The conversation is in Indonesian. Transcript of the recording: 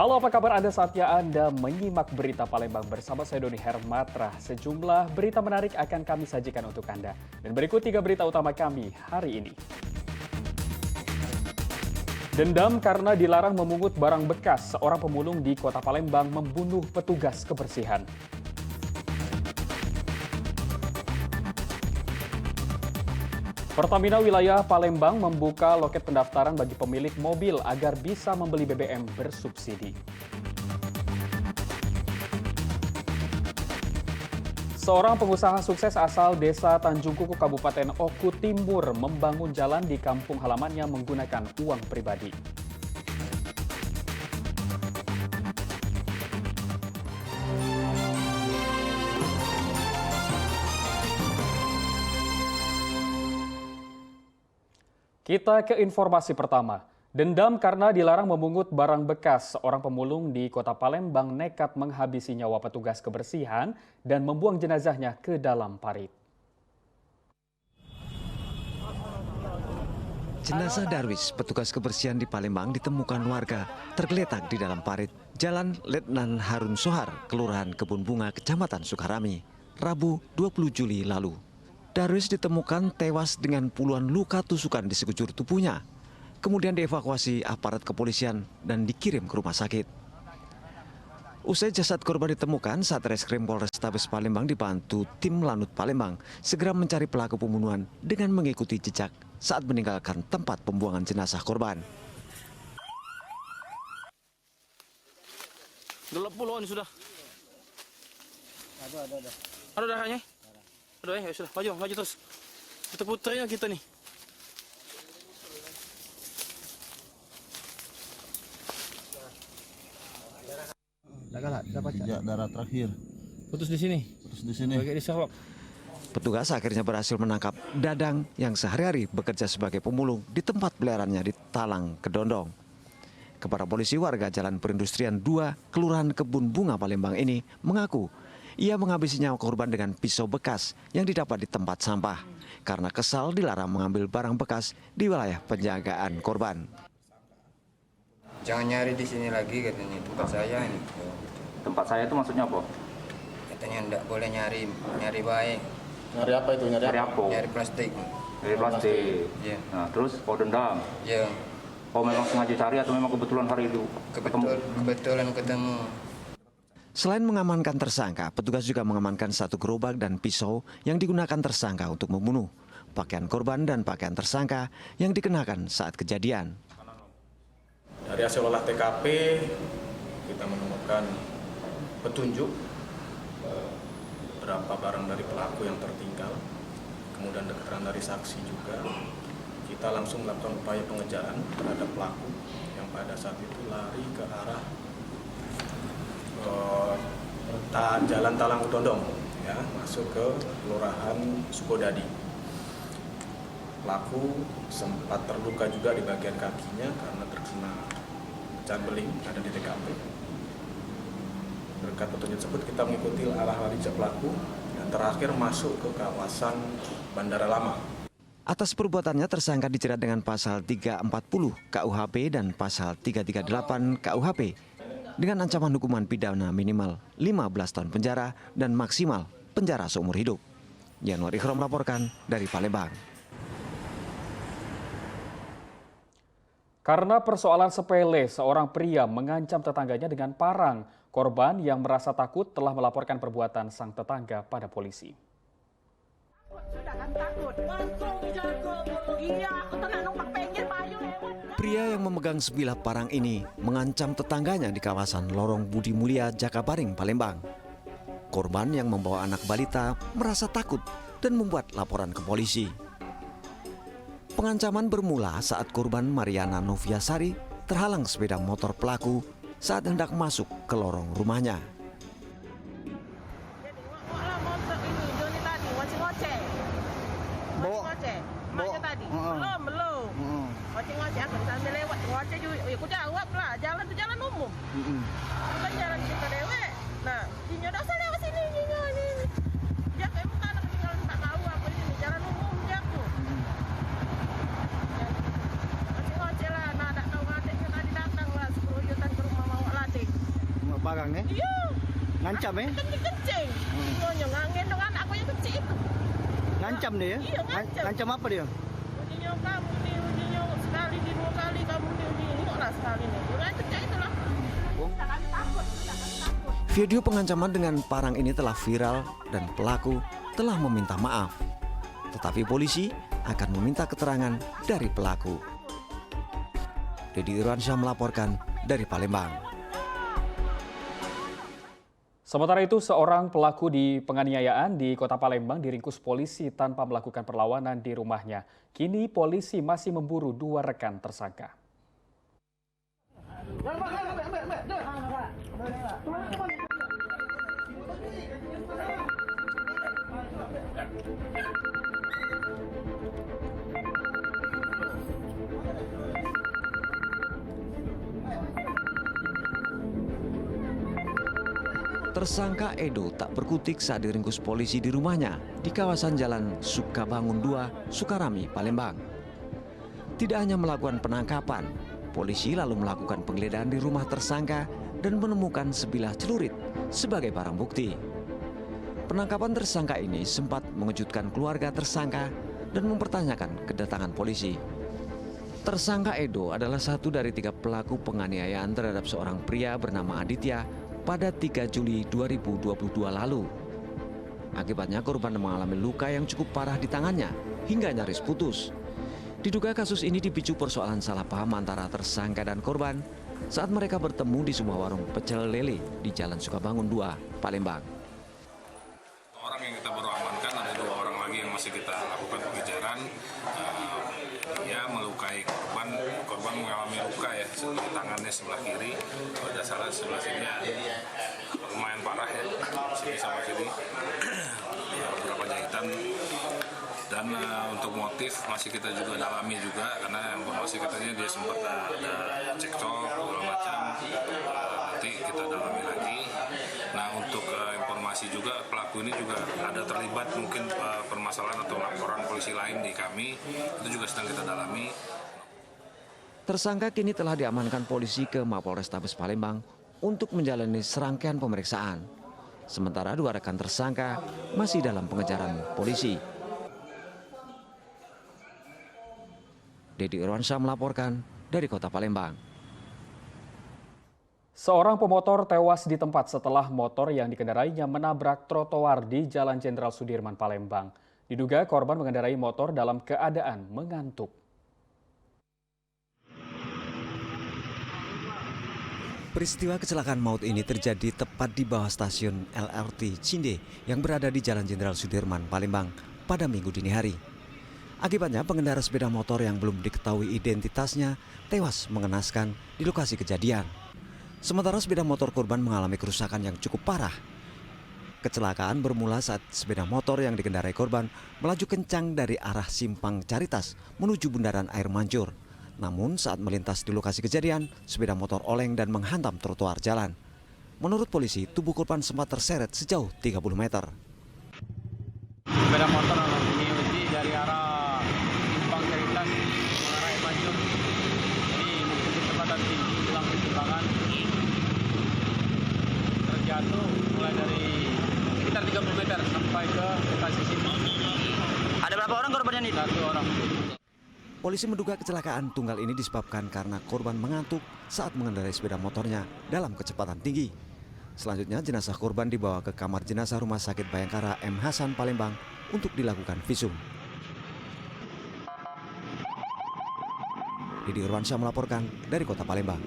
Halo, apa kabar Anda? Saatnya Anda menyimak berita Palembang bersama saya Doni Hermatra. Sejumlah berita menarik akan kami sajikan untuk Anda. Dan berikut 3 berita utama kami hari ini. Dendam karena dilarang memungut barang bekas, seorang pemulung di kota Palembang membunuh petugas kebersihan. Pertamina wilayah Palembang membuka loket pendaftaran bagi pemilik mobil agar bisa membeli BBM bersubsidi. Seorang pengusaha sukses asal desa Tanjung Kuku, Kabupaten Oku Timur membangun jalan di kampung halamannya menggunakan uang pribadi. Kita ke informasi pertama. Dendam karena dilarang memungut barang bekas, seorang pemulung di kota Palembang nekat menghabisi nyawa petugas kebersihan dan membuang jenazahnya ke dalam parit. Jenazah Darwis, petugas kebersihan di Palembang, ditemukan warga tergeletak di dalam parit Jalan Letnan Harun Sohar, Kelurahan Kebun Bunga, Kecamatan Sukarami, Rabu 20 Juli lalu. Darwis ditemukan tewas dengan puluhan luka tusukan di sekujur tubuhnya. Kemudian dievakuasi aparat kepolisian dan dikirim ke rumah sakit. Usai jasad korban ditemukan, Satreskrim Polrestabes Palembang dibantu tim Lanut Palembang segera mencari pelaku pembunuhan dengan mengikuti jejak saat meninggalkan tempat pembuangan jenazah korban. Gelap puluhan sudah. Ada darahnya? Ada ya, sudah. Maju terus. Kita putarnya kita nih. Jejak darah terakhir. Putus di sini. Bagai diserok. Petugas akhirnya berhasil menangkap Dadang yang sehari-hari bekerja sebagai pemulung di tempat peliharaannya di Talang, Kedondong. Kepada polisi, warga Jalan Perindustrian 2, Kelurahan Kebun Bunga, Palembang ini mengaku ia menghabisi nyawa korban dengan pisau bekas yang didapat di tempat sampah karena kesal dilarang mengambil barang bekas di wilayah penjagaan korban. Jangan nyari di sini lagi katanya, tempat saya ini. Tempat saya itu maksudnya apa? Katanya enggak boleh nyari baik. Nyari apa itu? Nyari apa? Nyari plastik. Nyari plastik. Iya. Nah, terus kau dendam? Iya. Kau memang sengaja cari atau memang kebetulan hari itu? Kebetulan ketemu. Selain mengamankan tersangka, petugas juga mengamankan 1 gerobak dan pisau yang digunakan tersangka untuk membunuh, pakaian korban dan pakaian tersangka yang dikenakan saat kejadian. Dari hasil olah TKP, kita menemukan petunjuk berapa barang dari pelaku yang tertinggal, kemudian keterangan dari saksi juga. Kita langsung melakukan upaya pengejaran terhadap pelaku yang pada saat itu lari ke arah Jalan Talang Kedondong, ya, masuk ke Kelurahan Sukodadi. Pelaku sempat terluka juga di bagian kakinya karena terkena pecahan beling ada di TKP. Berkat petunjuk tersebut kita mengikuti arah lari pelaku dan terakhir masuk ke kawasan Bandara Lama. Atas perbuatannya tersangka dijerat dengan pasal 340 KUHP dan pasal 338 KUHP dengan ancaman hukuman pidana minimal 15 tahun penjara dan maksimal penjara seumur hidup. Januari Ikhram melaporkan dari Palembang. Karena persoalan sepele, seorang pria mengancam tetangganya dengan parang. Korban yang merasa takut telah melaporkan perbuatan sang tetangga pada polisi. Pria yang memegang sebilah parang ini mengancam tetangganya di kawasan Lorong Budi Mulia, Jakabaring, Palembang. Korban yang membawa anak balita merasa takut dan membuat laporan ke polisi. Pengancaman bermula saat korban Mariana Noviasari terhalang sepeda motor pelaku saat hendak masuk ke lorong rumahnya. Jalan itu jalan umum. Bukan jalan kita dewe. Nah, ini udah usah lewat sini ini. Dia kayak bukan anak tinggal tak tahu apa ini jalan umum dia tuh. Masih ngoceh lah, nah tak tahu ngadeknya tadi datang lah 10 juta ke rumah mau latih. Iya. Ngancam ya? Kencing. Bunyinya ngendong anak aku yang kecil itu. Ngancam dia ya? Iya, ngancam. Ngancam apa dia? Bunyinya kamu nih, bunyinya sekali di 2 kali kamu nih, kok lah sekali nih. Udah kecil itu lah. Jangan takut, jangan takut. Video pengancaman dengan parang ini telah viral dan pelaku telah meminta maaf. Tetapi polisi akan meminta keterangan dari pelaku. Dedi Irwansyah melaporkan dari Palembang. Sementara itu, seorang pelaku di penganiayaan di Kota Palembang diringkus polisi tanpa melakukan perlawanan di rumahnya. Kini polisi masih memburu 2 rekan tersangka. Tersangka Edo tak berkutik saat diringkus polisi di rumahnya di kawasan Jalan Sukabangun 2, Sukarami, Palembang. Tidak hanya melakukan penangkapan, polisi lalu melakukan penggeledahan di rumah tersangka dan menemukan sebilah celurit sebagai barang bukti. Penangkapan tersangka ini sempat mengejutkan keluarga tersangka dan mempertanyakan kedatangan polisi. Tersangka Edo adalah satu dari 3 pelaku penganiayaan terhadap seorang pria bernama Aditya pada 3 Juli 2022 lalu. Akibatnya korban mengalami luka yang cukup parah di tangannya hingga nyaris putus. Diduga kasus ini dipicu persoalan salah paham antara tersangka dan korban saat mereka bertemu di sebuah warung pecel lele di Jalan Sukabangun 2, Palembang. Orang yang kita baru amankan ada 2 orang lagi yang masih kita lakukan pengejaran. Ya, melukai korban. Korban mengalami luka ya di tangannya sebelah kiri, kalau tidak salah sebelah sini lumayan parah ya, sini sama sini beberapa jahitan. Dan untuk motif masih kita juga dalami juga karena informasi katanya dia sempat ada cekcok segala macam. Nanti kita dalami lagi. Nah, untuk informasi juga pelaku ini juga ada terlibat mungkin permasalahan atau laporan polisi lain di kami, itu juga sedang kita dalami. Tersangka kini telah diamankan polisi ke Mapolrestabes Palembang untuk menjalani serangkaian pemeriksaan. Sementara 2 rekan tersangka masih dalam pengejaran polisi. Dedi Irwansyah melaporkan dari Kota Palembang. Seorang pemotor tewas di tempat setelah motor yang dikendarainya menabrak trotoar di Jalan Jenderal Sudirman, Palembang. Diduga korban mengendarai motor dalam keadaan mengantuk. Peristiwa kecelakaan maut ini terjadi tepat di bawah stasiun LRT Cinde yang berada di Jalan Jenderal Sudirman, Palembang pada Minggu dini hari. Akibatnya pengendara sepeda motor yang belum diketahui identitasnya tewas mengenaskan di lokasi kejadian. Sementara sepeda motor korban mengalami kerusakan yang cukup parah. Kecelakaan bermula saat sepeda motor yang dikendarai korban melaju kencang dari arah Simpang Caritas menuju Bundaran Air Mancur. Namun saat melintas di lokasi kejadian, sepeda motor oleng dan menghantam trotoar jalan. Menurut polisi, tubuh korban sempat terseret sejauh 30 meter. Sepeda motor ini dari arah Simpang Caritas mengarah Air Mancur. Ini mungkin kecepatan tinggi hilang keseimbangan. Terjatuh mulai dari sekitar 30 meter sampai ke lokasi Simpang. Ada berapa orang korbannya nih? 1 orang. Polisi menduga kecelakaan tunggal ini disebabkan karena korban mengantuk saat mengendarai sepeda motornya dalam kecepatan tinggi. Selanjutnya jenazah korban dibawa ke kamar jenazah Rumah Sakit Bayangkara M. Hasan Palembang untuk dilakukan visum. Dedi Irwansyah melaporkan dari Kota Palembang.